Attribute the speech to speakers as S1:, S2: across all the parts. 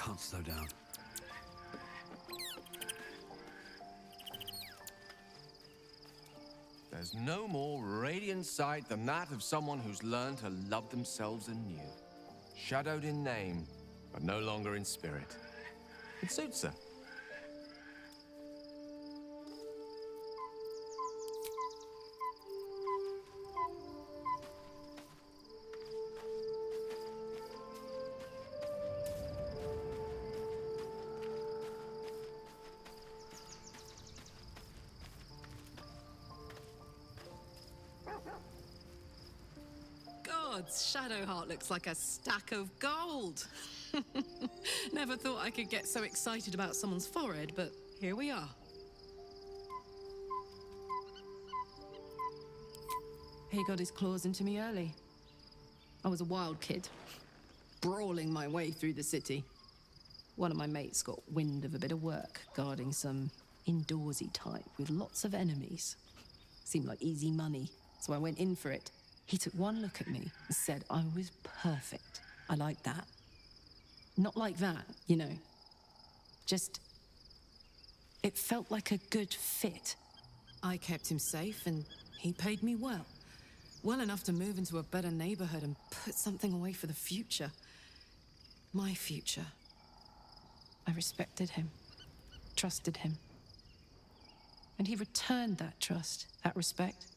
S1: can't slow down.
S2: There's no more radiant sight than that of someone who's learned to love themselves anew. Shadowed in name, but no longer in spirit. It suits her.
S3: God's Shadowheart looks like a stack of gold. Never thought I could get so excited about someone's forehead, but here we are. He got his claws into me early. I was a wild kid, brawling my way through the city. One of my mates got wind of a bit of work guarding some indoorsy type with lots of enemies. Seemed like easy money, so I went in for it. He took one look at me and said I was perfect. I like that. Not like that, you know. Just, it felt like a good fit. I kept him safe and he paid me well. Well enough to move into a better neighborhood and put something away for the future. My future. I respected him, trusted him. And he returned that trust, that respect.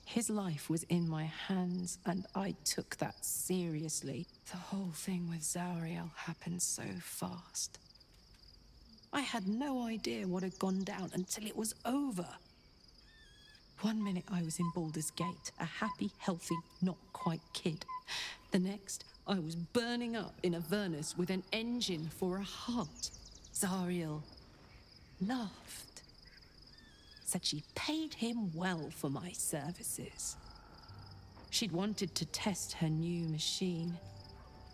S3: His life was in my hands, and I took that seriously. The whole thing with Zariel happened so fast. I had no idea what had gone down until it was over. One minute I was in Baldur's Gate, a happy, healthy, not quite kid. The next, I was burning up in Avernus with an engine for a heart. Zariel laughed. Said she paid him well for my services. She'd wanted to test her new machine,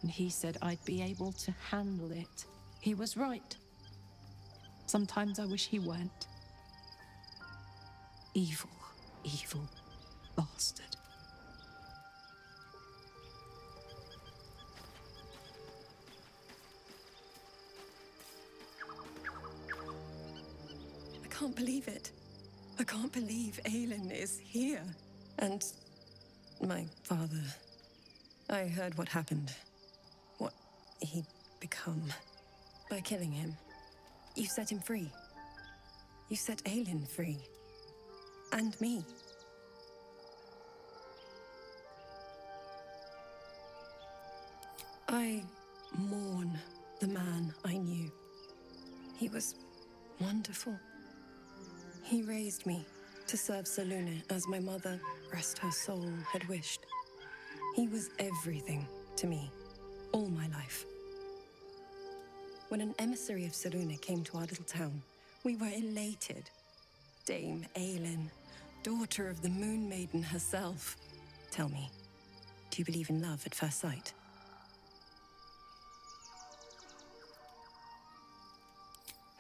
S3: and he said I'd be able to handle it. He was right. Sometimes I wish he weren't. Evil, evil bastard.
S4: I can't believe it. I can't believe Aelin is here. And my father. I heard what happened. What he'd become. By killing him. You set him free. You set Aelin free. And me. I mourn the man I knew. He was wonderful. He raised me to serve Selûne as my mother, rest her soul, had wished. He was everything to me, all my life. When an emissary of Selûne came to our little town, we were elated. Dame Aelin, daughter of the Moon Maiden herself. Tell me, do you believe in love at first sight?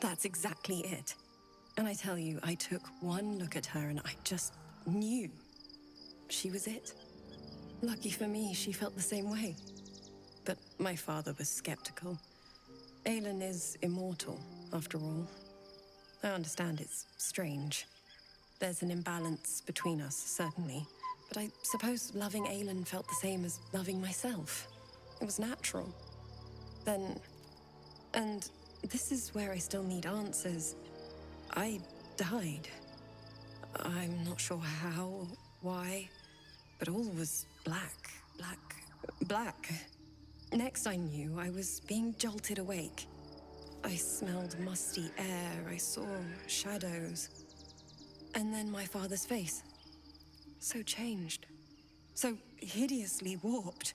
S4: That's exactly it. And I tell you, I took one look at her and I just knew. She was it. Lucky for me, she felt the same way. But my father was skeptical. Aelin is immortal, after all. I understand it's strange. There's an imbalance between us, certainly. But I suppose loving Aelin felt the same as loving myself. It was natural. Then... And this is where I still need answers. I died. I'm not sure how, why, but all was black. Next I knew, I was being jolted awake. I smelled musty air, I saw shadows. And then my father's face. So changed. So hideously warped.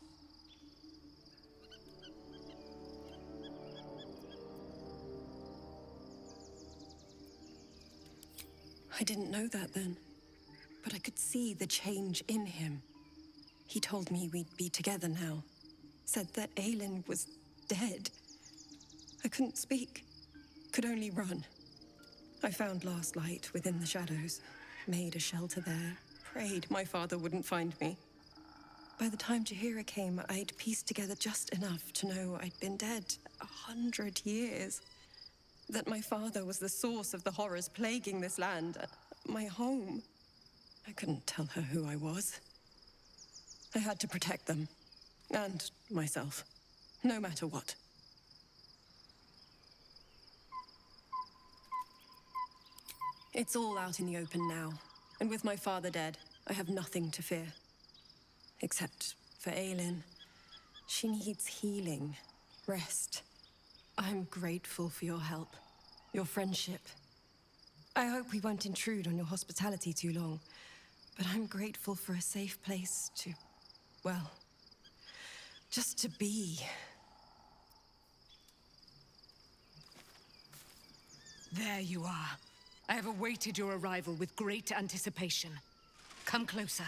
S4: I didn't know that then, but I could see the change in him. He told me we'd be together now, said that Aelin was dead. I couldn't speak, could only run. I found last light within the shadows, made a shelter there, prayed my father wouldn't find me. By the time Jaheira came, I'd pieced together just enough to know I'd been dead. 100 years. That my father was the source of the horrors plaguing this land, my home. I couldn't tell her who I was. I had to protect them, and myself, no matter what. It's all out in the open now, and with my father dead, I have nothing to fear. Except for Aelin. She needs healing, rest. I'm grateful for your help, your friendship. I hope we won't intrude on your hospitality too long, but I'm grateful for a safe place to, well, just to be.
S1: There you are. I have awaited your arrival with great anticipation. Come closer.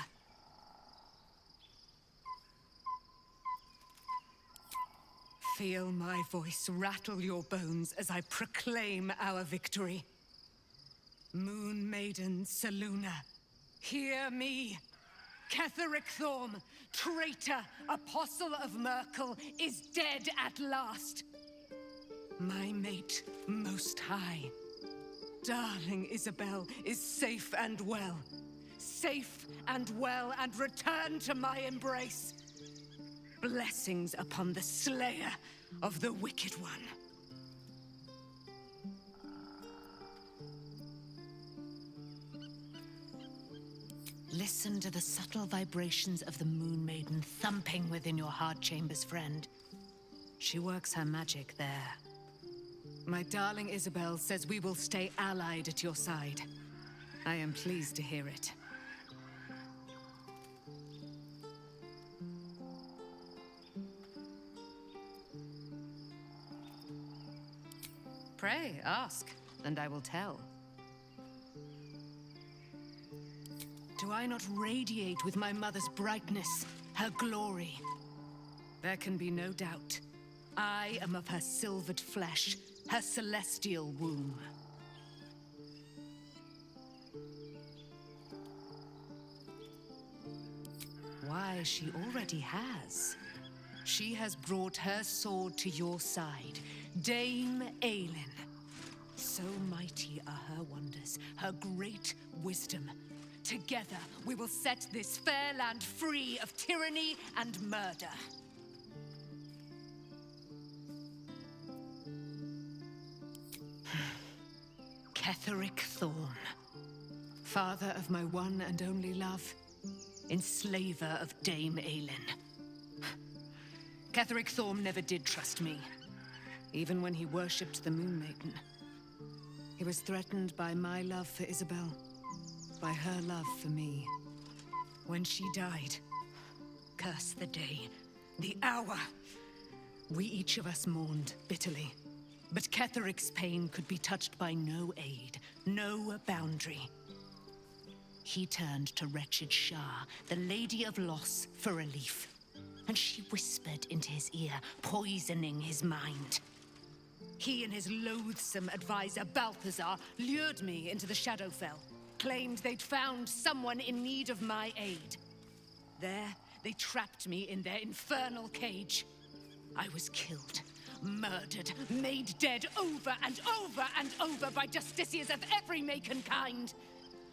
S1: Feel my voice rattle your bones as I proclaim our victory. Moon Maiden Selûne, hear me. Ketheric Thorm, traitor, apostle of Merkel, is dead at last. My mate, Most High. Darling Isabel is safe and well. Safe and well, and returned to my embrace. Blessings upon the slayer of the Wicked One. Listen to the subtle vibrations of the Moon Maiden thumping within your heart chambers, friend. She works her magic there. My darling Isabel says we will stay allied at your side. I am pleased to hear it. Pray, ask, and I will tell. Do I not radiate with my mother's brightness, her glory? There can be no doubt. I am of her silvered flesh, her celestial womb. Why, she already has. She has brought her sword to your side, Dame Aelin. So mighty are her wonders, her great wisdom. Together, we will set this fair land free of tyranny and murder. Ketheric Thorm, father of my one and only love, enslaver of Dame Aelin. Ketheric Thorm never did trust me, even when he worshipped the Moon Maiden. He was threatened by my love for Isabel, by her love for me. When she died, curse the day, the hour, we each of us mourned bitterly. But Ketheric's pain could be touched by no aid, no boundary. He turned to wretched Shah, the Lady of Loss, for relief. And she whispered into his ear, poisoning his mind. He and his loathsome advisor, Balthazar, lured me into the Shadowfell, claimed they'd found someone in need of my aid. There, they trapped me in their infernal cage. I was killed, murdered, made dead over and over and over by justiciars of every make and kind.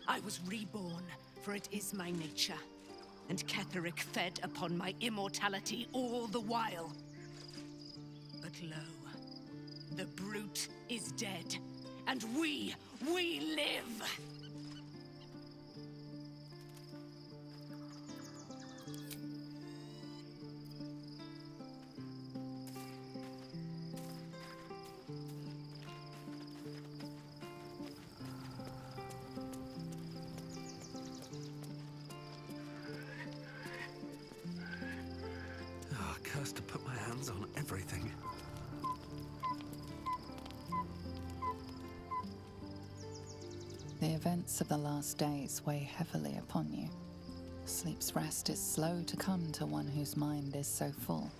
S1: I was reborn, for it is my nature. And Ketheric fed upon my immortality all the while. But lo, the brute is dead, and we live!
S5: Cursed to put my hands on everything.
S6: The events of the last days weigh heavily upon you. Sleep's rest is slow to come to one whose mind is so full.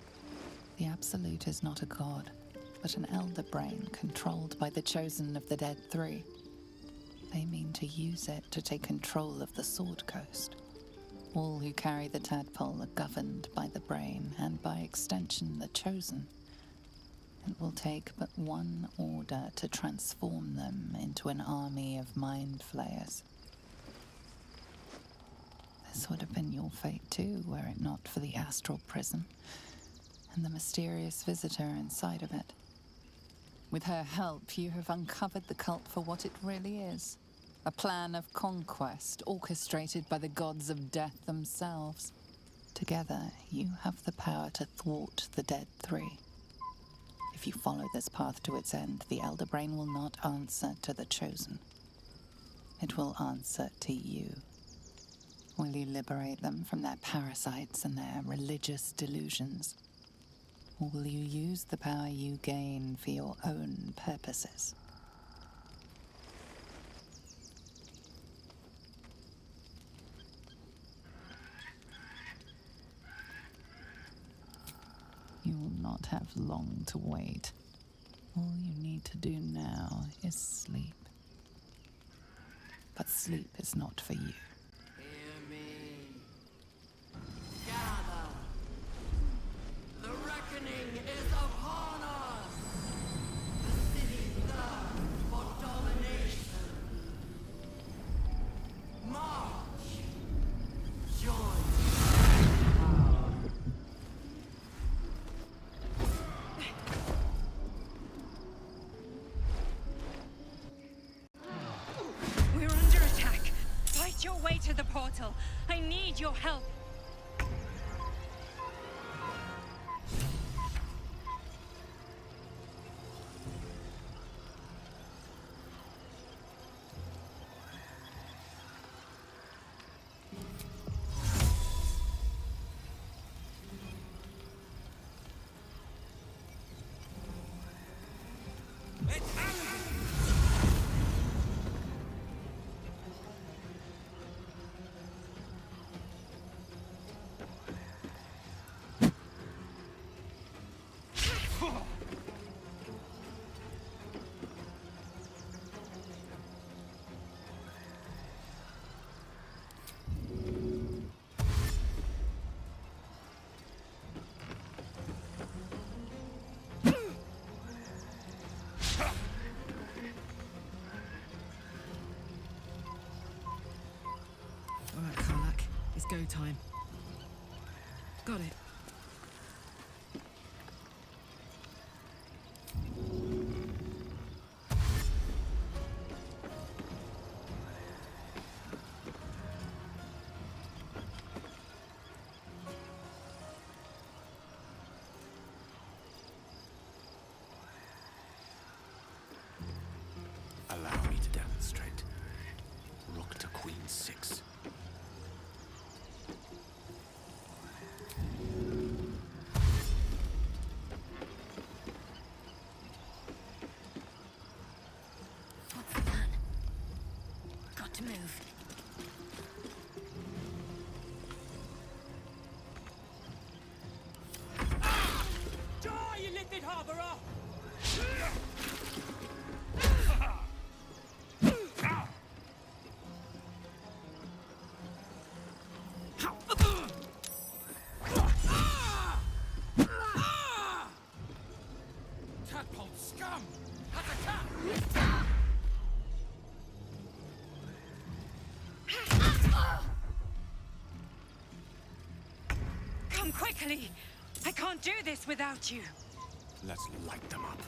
S6: The Absolute is not a god, but an elder brain controlled by the chosen of the Dead Three. They mean to use it to take control of the Sword Coast. All who carry the tadpole are governed by the brain, and by extension the chosen. It will take but one order to transform them into an army of mind flayers. This would have been your fate too, were it not for the astral prison and the mysterious visitor inside of it. With her help, you have uncovered the cult for what it really is. A plan of conquest orchestrated by the gods of death themselves. Together, you have the power to thwart the Dead Three. If you follow this path to its end, the Elder Brain will not answer to the Chosen. It will answer to you. Will you liberate them from their parasites and their religious delusions? Or will you use the power you gain for your own purposes? You will not have long to wait. All you need to do now is sleep. But sleep is not for you.
S7: Hear me. Gather. The reckoning is upon us. The city thirsts for domination. March. Join.
S8: We're under attack. Fight your way to the portal. I need your help.
S1: All right, Karlak. It's go time. Got it.
S5: Allow me to demonstrate. Rook to Queen 6.
S8: What's the plan? Got to move.
S7: Die, you lifted harborer! Tadpole scum! Attack!
S8: Come quickly. I can't do this without you.
S5: Let's light them up.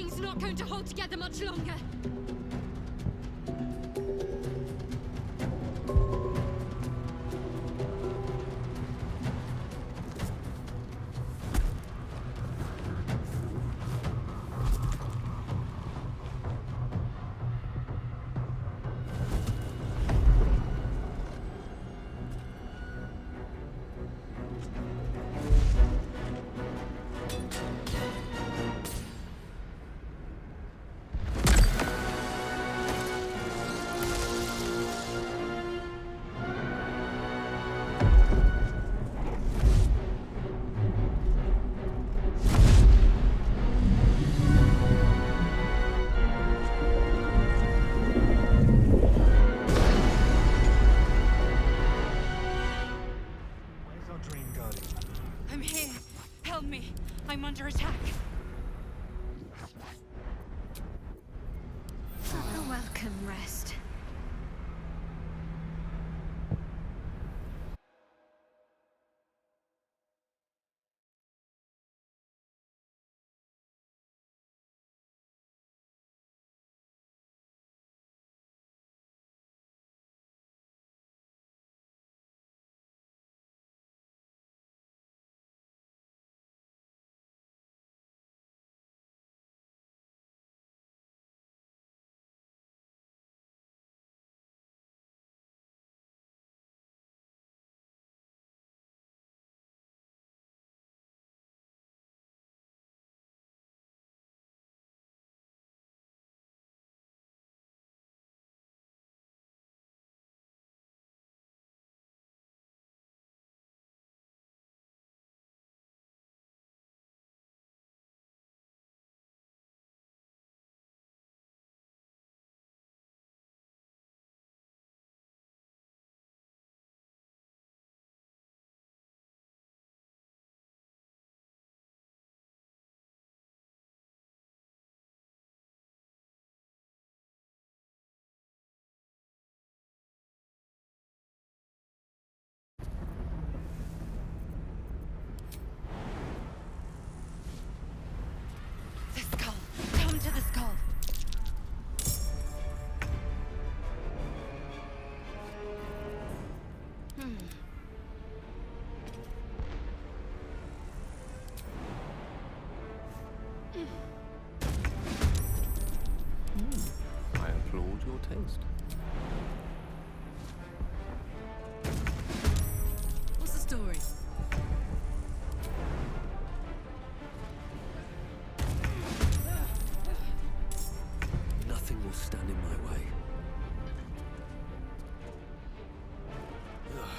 S8: king's not going to hold together much longer. I'm here. Help me. I'm under attack. A welcome rest. The skull. Come to the skull.
S2: I applaud your taste.
S3: What's the story?
S5: Nothing will stand in my way.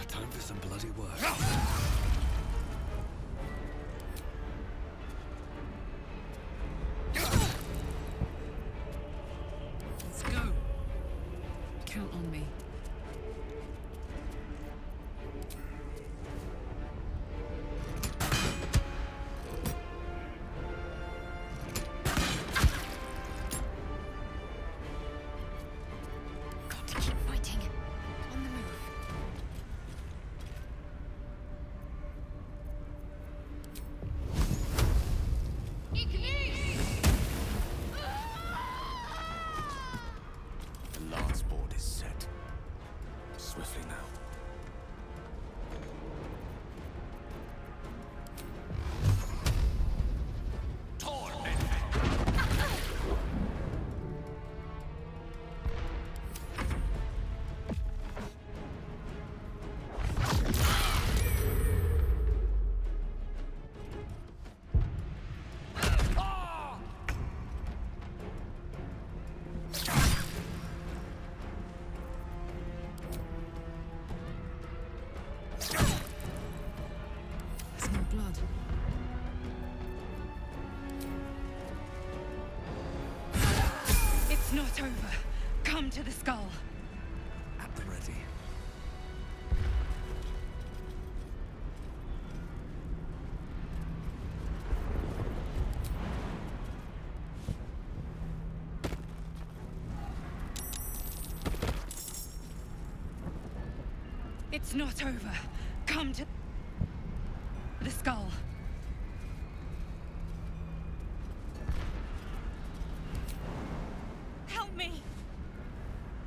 S5: Time for some bloody work.
S3: Let's go. Count on me.
S8: Got to keep fighting. On the move.
S5: The last board is set. Swiftly now.
S3: There's no blood.
S8: It's not over. Come to the skull.
S5: At the ready.
S8: It's not over. Come to the skull.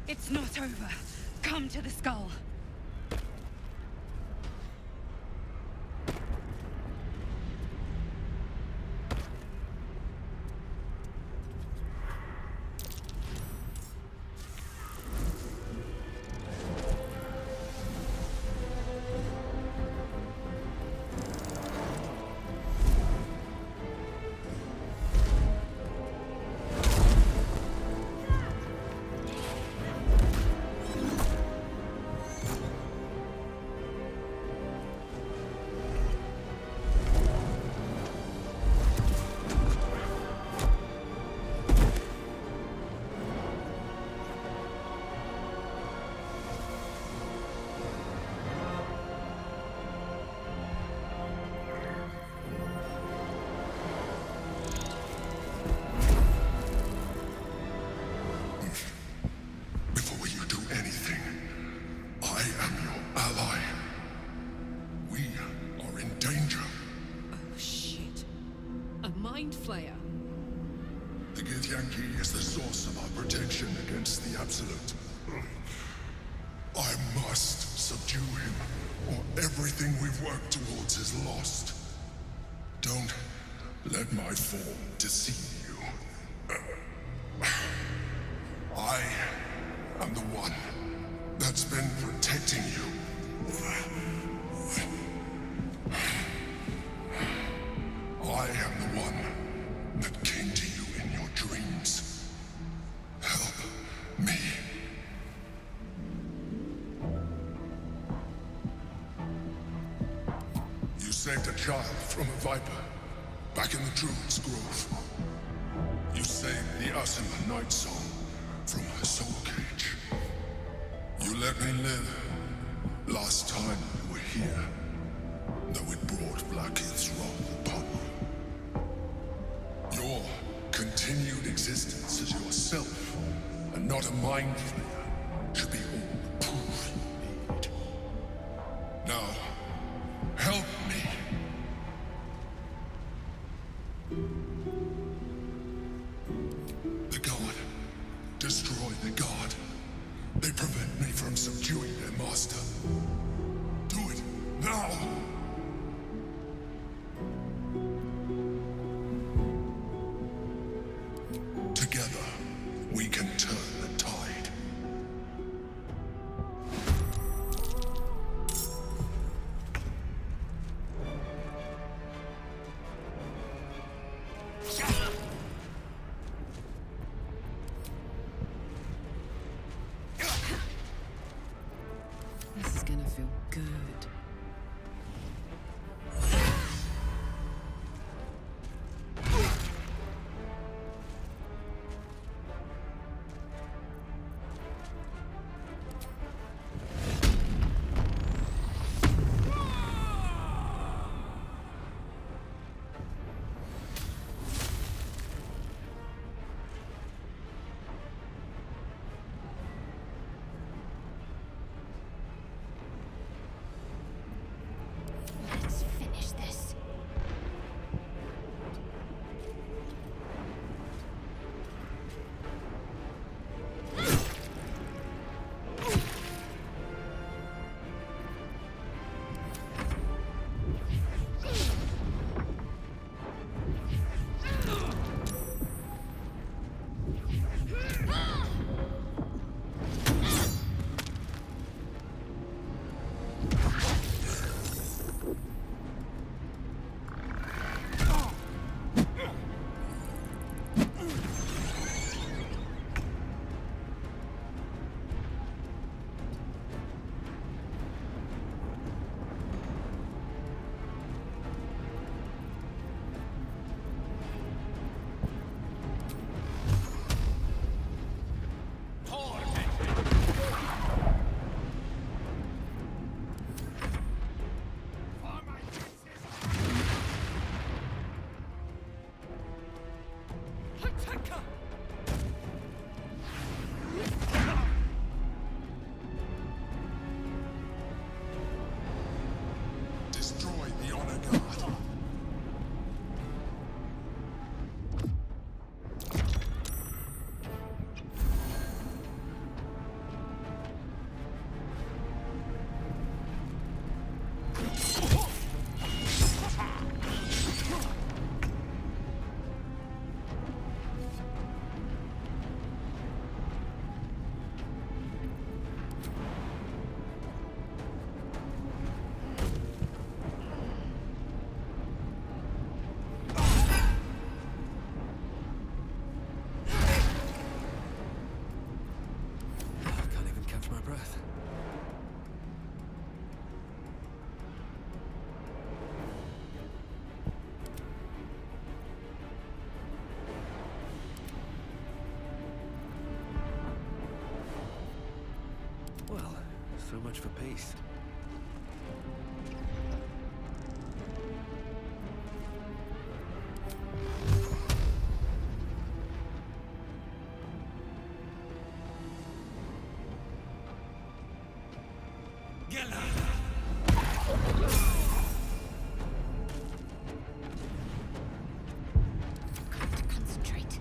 S8: It's not over. Come to the skull.
S9: Before you do anything, I am your ally. We are in danger.
S3: Oh, shit. A mind flayer.
S9: The Githyanki is the source of our protection against the Absolute. I must subdue him, or everything we've worked towards is lost. Don't let my form deceive you. I am the one that's been protecting you. I am the one that came to you in your dreams. Help me. You saved a child from a viper back in the Druid's Grove. You saved the Asima Night Song from her soul cage. You let me live last time you were here, though it brought Blackheath's wrath upon you. Your continued existence as yourself, and not a mind flayer, should be all the proof you need. Now, help me. The God. Destroy the God. They prevent me from subduing their master. Do it now! Together, we can turn the tide.
S3: This is gonna feel good.
S10: Let's finish this.
S9: Destroy the Honor Guard.
S5: Well, so much for peace.
S8: Concentrate.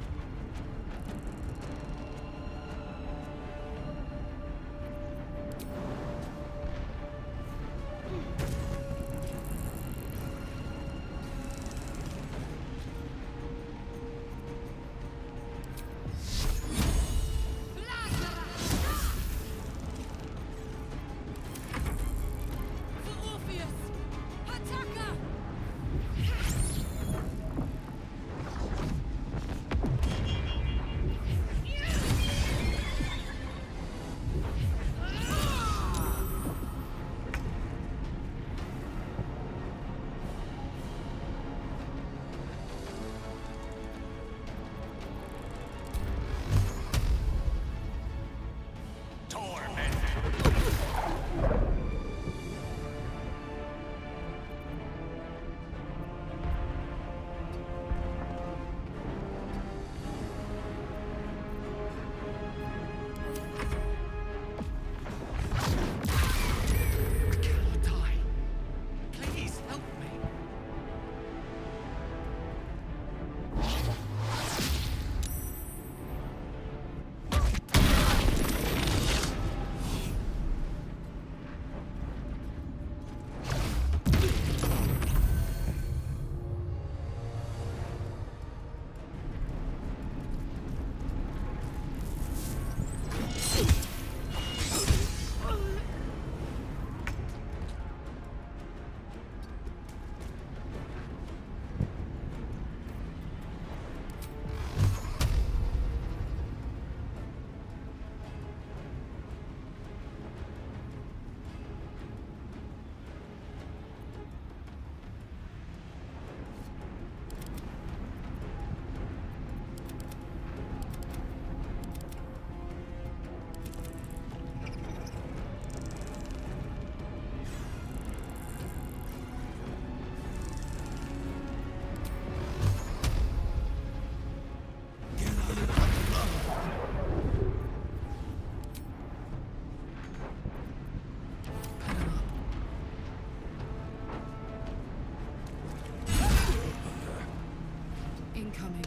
S1: Incoming.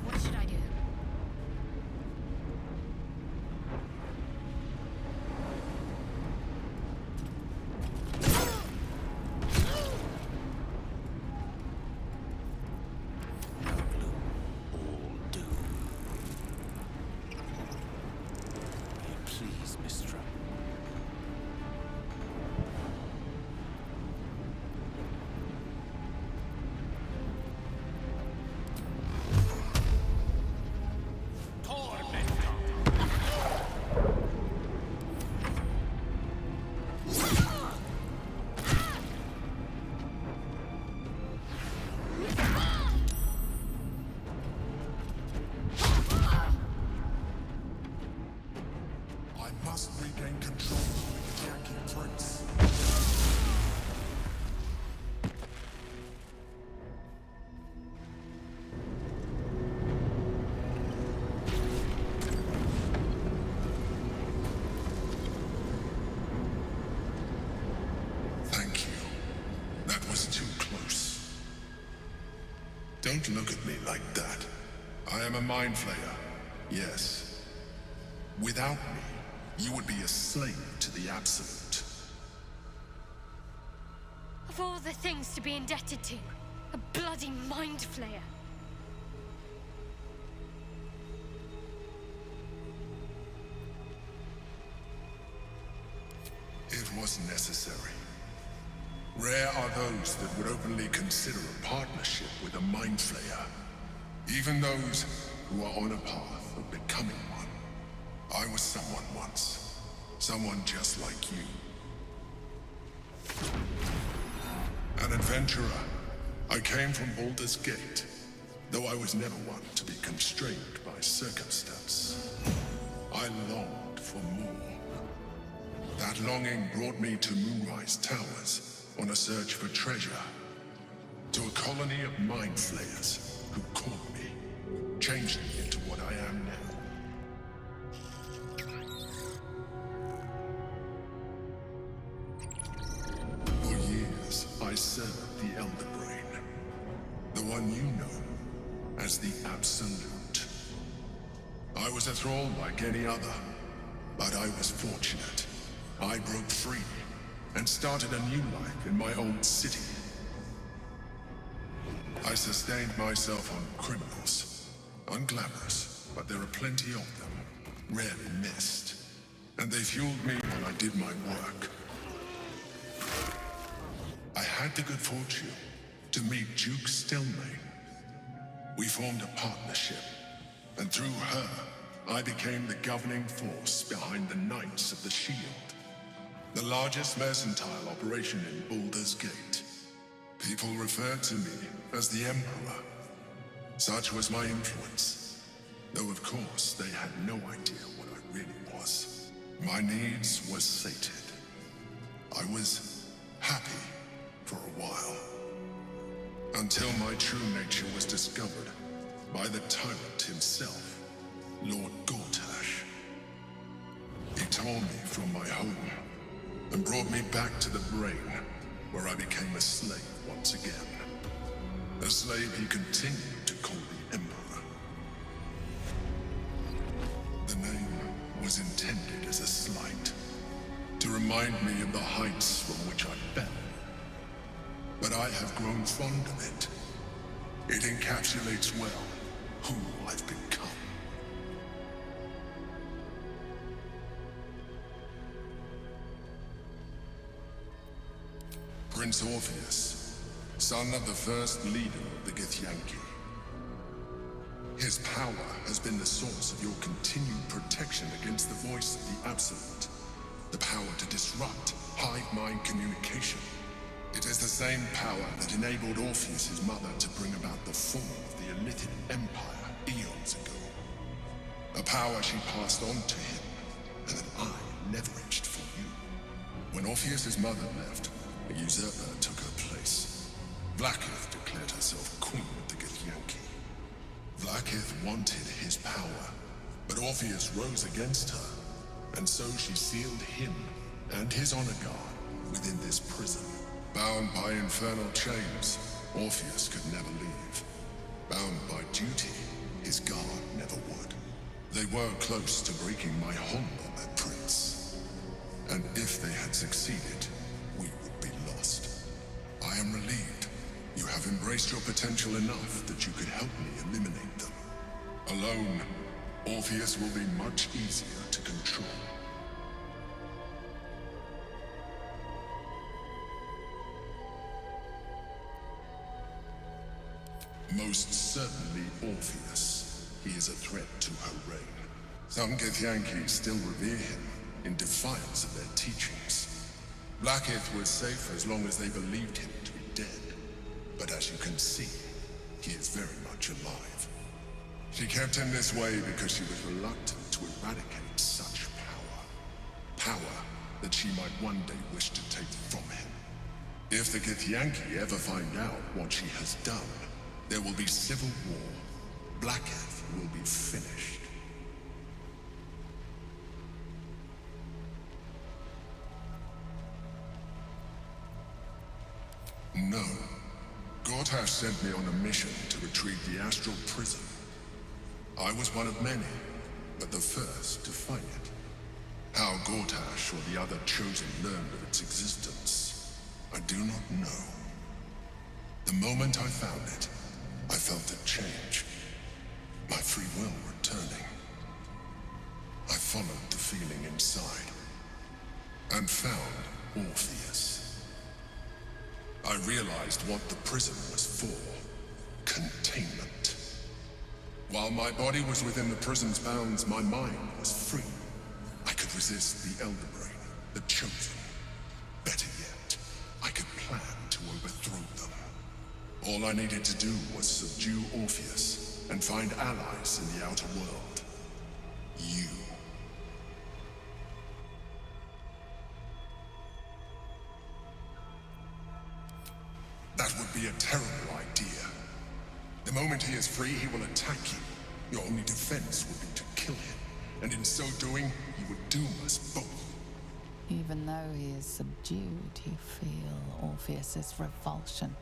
S8: What should I do?
S5: All doom. May it please, Mistra.
S9: I must regain control of the Yankee Prince. Thank you. That was too close. Don't look at me like that. I am a mind flayer. Yes. Without me, you would be a slave to the Absolute.
S8: Of all the things to be indebted to, a bloody mind flayer.
S9: It was necessary. Rare are those that would openly consider a partnership with a mind flayer. Even those who are on a path of becoming one. I was someone once. Someone just like you. An adventurer. I came from Baldur's Gate, though I was never one to be constrained by circumstance. I longed for more. That longing brought me to Moonrise Towers on a search for treasure. To a colony of mind flayers who caught me, changed me into what I am now. For years, I served the Elder Brain, the one you know as the Absolute. I was a thrall like any other, but I was fortunate. I broke free and started a new life in my own city. I sustained myself on criminals. Unglamorous, but there are plenty of them. Rarely missed. And they fueled me when I did my work. I had the good fortune to meet Duke Stelmane. We formed a partnership, and through her, I became the governing force behind the Knights of the Shield. The largest mercantile operation in Baldur's Gate. People referred to me as the Emperor. Such was my influence. Though of course they had no idea what I really was. My needs were sated. I was happy for a while. Until my true nature was discovered by the tyrant himself, Lord Gortash. He tore me from my home and brought me back to the Brain, where I became a slave once again. A slave he continued to call the Emperor. The name was intended as a slight, to remind me of the heights from which I fell. But I have grown fond of it. It encapsulates well who I've become. Prince Orpheus, son of the first leader of the Githyanki. His power has been the source of your continued protection against the voice of the Absolute. The power to disrupt hive mind communication. It is the same power that enabled Orpheus's mother to bring about the fall of the Elitid Empire eons ago. A power she passed on to him, and that I leveraged for you. When Orpheus's mother left, a usurper took her place. Blackith declared herself queen of the Githyanki. Blackith wanted his power, but Orpheus rose against her, and so she sealed him and his honor guard within this prison. Bound by infernal chains, Orpheus could never leave. Bound by duty, his guard never would. They were close to breaking my hold on that prince. And if they had succeeded, we would be lost. I am relieved. You have embraced your potential enough that you could help me eliminate them. Alone, Orpheus will be much easier to control. Most certainly Orpheus. He is a threat to her reign. Some Githyanki still revere him in defiance of their teachings. Blackith was safe as long as they believed him to be dead. But as you can see, he is very much alive. She kept him this way because she was reluctant to eradicate such power. Power that she might one day wish to take from him. If the Githyanki ever find out what she has done, there will be civil war. Blackith will be finished. No. Gortash sent me on a mission to retrieve the astral prison. I was one of many, but the first to find it. How Gortash or the other chosen learned of its existence, I do not know. The moment I found it, I felt a change. My free will returning. I followed the feeling inside, and found Orpheus. I realized what the prison was for. Containment. While my body was within the prison's bounds, my mind was free. could resist the Elder Brain, the Chosen. Better yet, I could plan to overthrow them. All I needed to do was subdue Orpheus and find allies in the outer world. You. That would be a terrible idea. The moment he is free, he will attack you. Your only defense would be to kill him, and in so doing, he would doom us both.
S6: Even though he is subdued, you feel Orpheus's revulsion,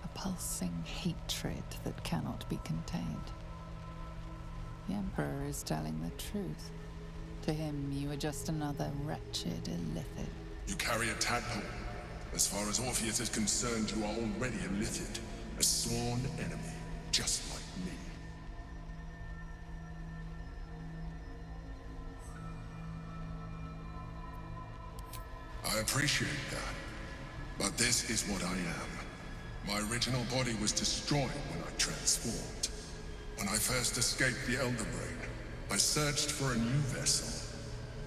S6: a pulsing hatred that cannot be contained. The Emperor is telling the truth. To him, you are just another wretched illithid.
S9: You carry a tadpole. As far as Orpheus is concerned, you are already a Lithid, a sworn enemy, just like me. I appreciate that, but this is what I am. My original body was destroyed when I transformed. When I first escaped the Elder Brain, I searched for a new vessel,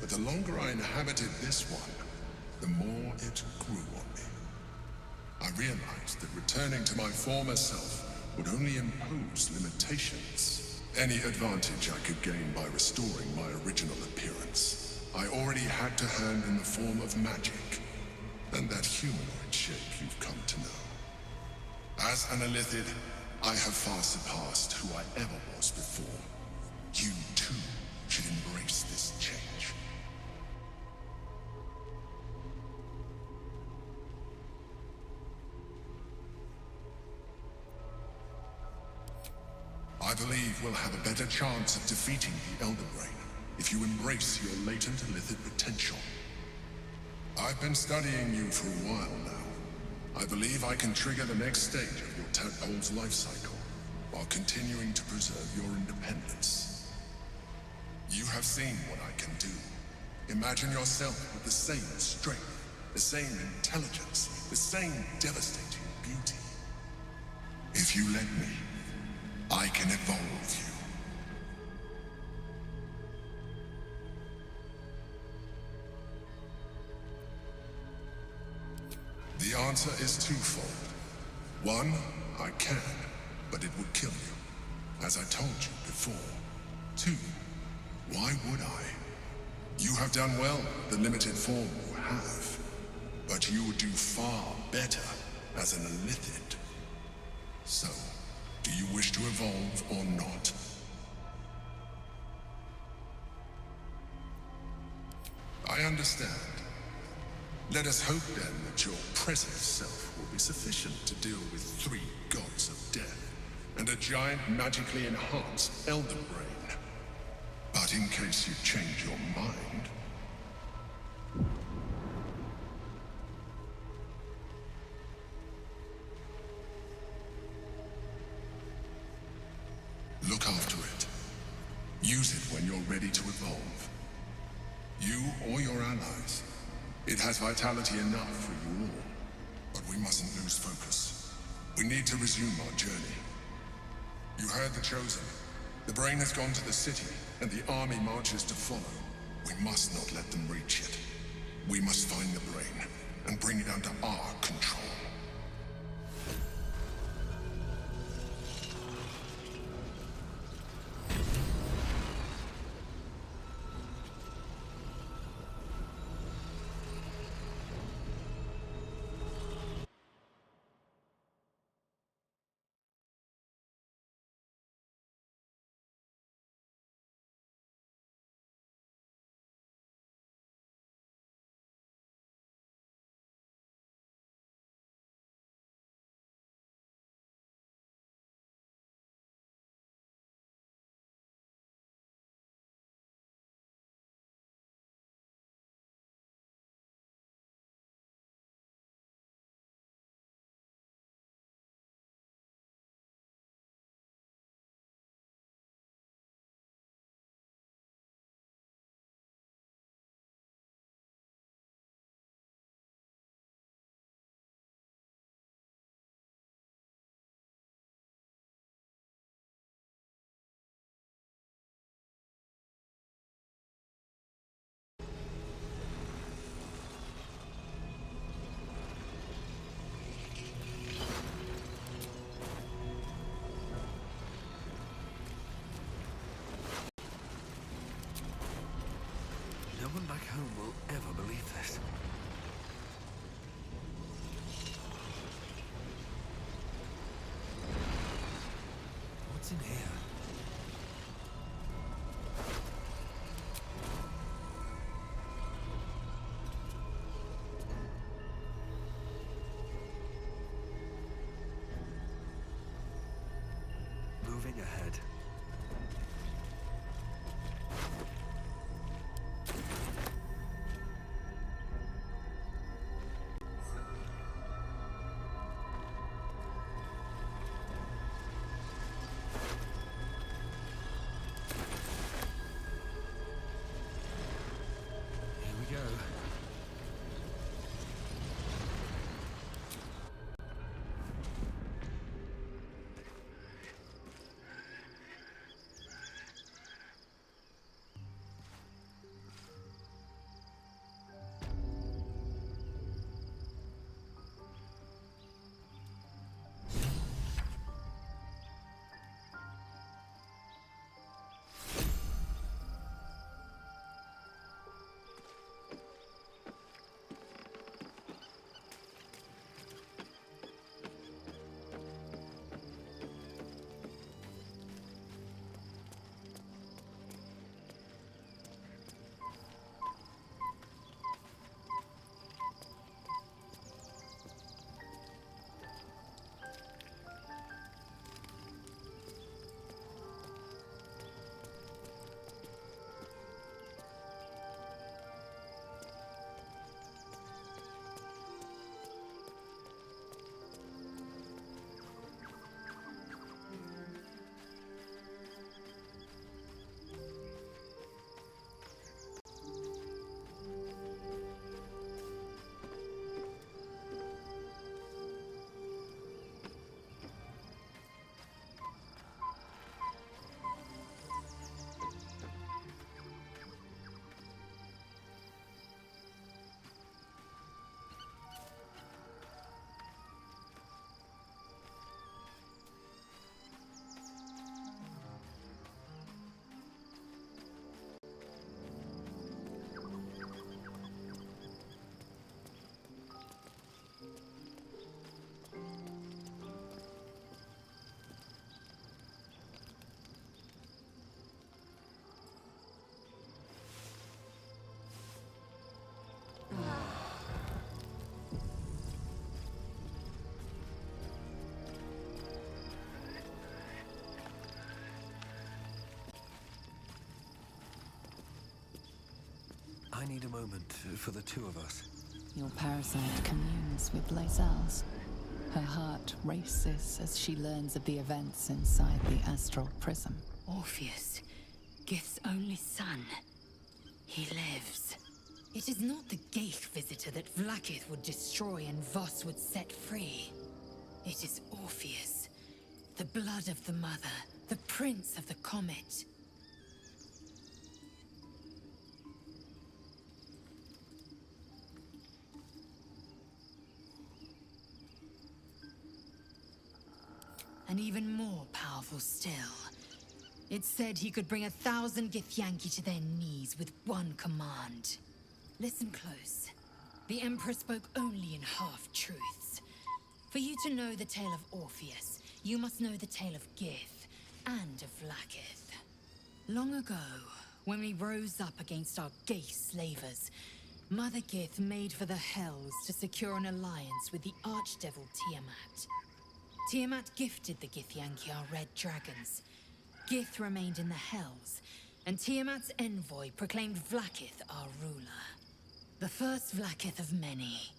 S9: but the longer I inhabited this one, the more it grew on me. I realized that returning to my former self would only impose limitations. Any advantage I could gain by restoring my original appearance, I already had to hand in the form of magic, and that humanoid shape you've come to know. As an Illithid, I have far surpassed who I ever was before. You, too, should embrace this change. I believe we'll have a better chance of defeating the Elder Brain if you embrace your latent Illithid potential. I've been studying you for a while now. I believe I can trigger the next stage of your tadpole's life cycle while continuing to preserve your independence. You have seen what I can do. Imagine yourself with the same strength, the same intelligence, the same devastating beauty. If you let me, I can evolve you. The answer is twofold. One, I can, but it would kill you, as I told you before. Two, why would I? You have done well with the limited form you have, but you would do far better as an Illithid. So, do you wish to evolve or not? I understand. Let us hope then that your present self will be sufficient to deal with 3 gods of death and a giant magically enhanced Elder Brain. But in case you change your mind... look after it. Use it when you're ready to evolve. You or your allies. It has vitality enough for you all. But we mustn't lose focus. We need to resume our journey. You heard the Chosen. The Brain has gone to the city, and the army marches to follow. We must not let them reach it. We must find the Brain, and bring it under our control.
S5: No one back home will ever believe this. What's in here? Moving ahead. Here we go. I need a moment for the two of us.
S6: Your parasite communes with Lae'zel's. Her heart races as she learns of the events inside the astral prism.
S1: Orpheus, Gith's only son. He lives. It is not the Geich visitor that Vlaakith would destroy and Voss would set free. It is Orpheus, the blood of the mother, the prince of the comet. And even more powerful still. It said he could bring 1,000 Githyanki to their knees with one command. Listen close. The Emperor spoke only in half-truths. For you to know the tale of Orpheus, you must know the tale of Gith and of Vlaakith. Long ago, when we rose up against our Geich slavers, Mother Gith made for the Hells to secure an alliance with the Archdevil Tiamat. Tiamat gifted the Githyanki our red dragons. Gith remained in the Hells, and Tiamat's envoy proclaimed Vlaakith our ruler. The first Vlaakith of many.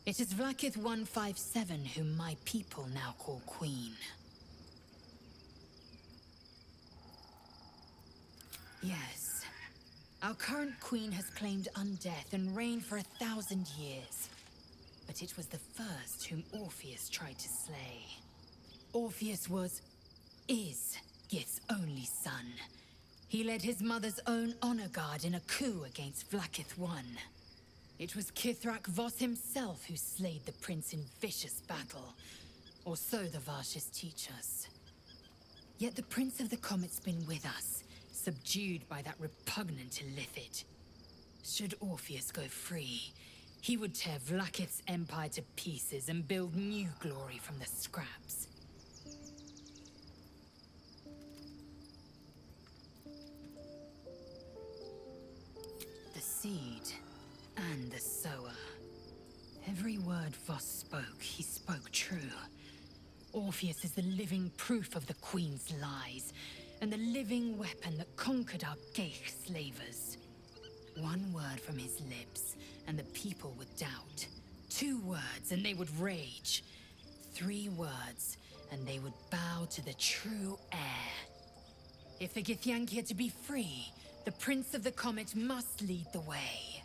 S1: It is Vlaakith 157 whom my people now call Queen. Yes. Our current queen has claimed undeath and reigned for 1,000 years. But it was the first whom Orpheus tried to slay. Orpheus is Gith's only son. He led his mother's own honor guard in a coup against Vlaakith I. It was Kithrak Voss himself who slayed the prince in vicious battle. Or so the Varshas teach us. Yet the Prince of the Comet's been with us, subdued by that repugnant Illithid.
S10: Should Orpheus go free, he would tear Vlaakith's empire to pieces and build new glory from the scraps. The seed and the sower. Every word Voss spoke, he spoke true. Orpheus is the living proof of the Queen's lies, and the living weapon that conquered our Geich slavers. One word from his lips, and the people would doubt. 2 words, and they would rage. 3 words, and they would bow to the true heir. If the Githyanki are to be free, the Prince of the Comet must lead the way.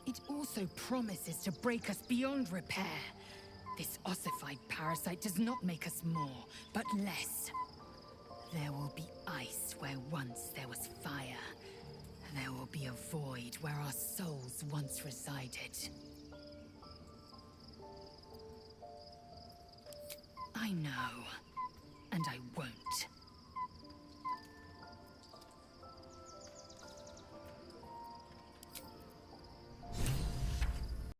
S10: It also promises to break us beyond repair. This ossified parasite does not make us more, but less. There will be ice where once there was fire. There will be a void where our souls once resided. I know.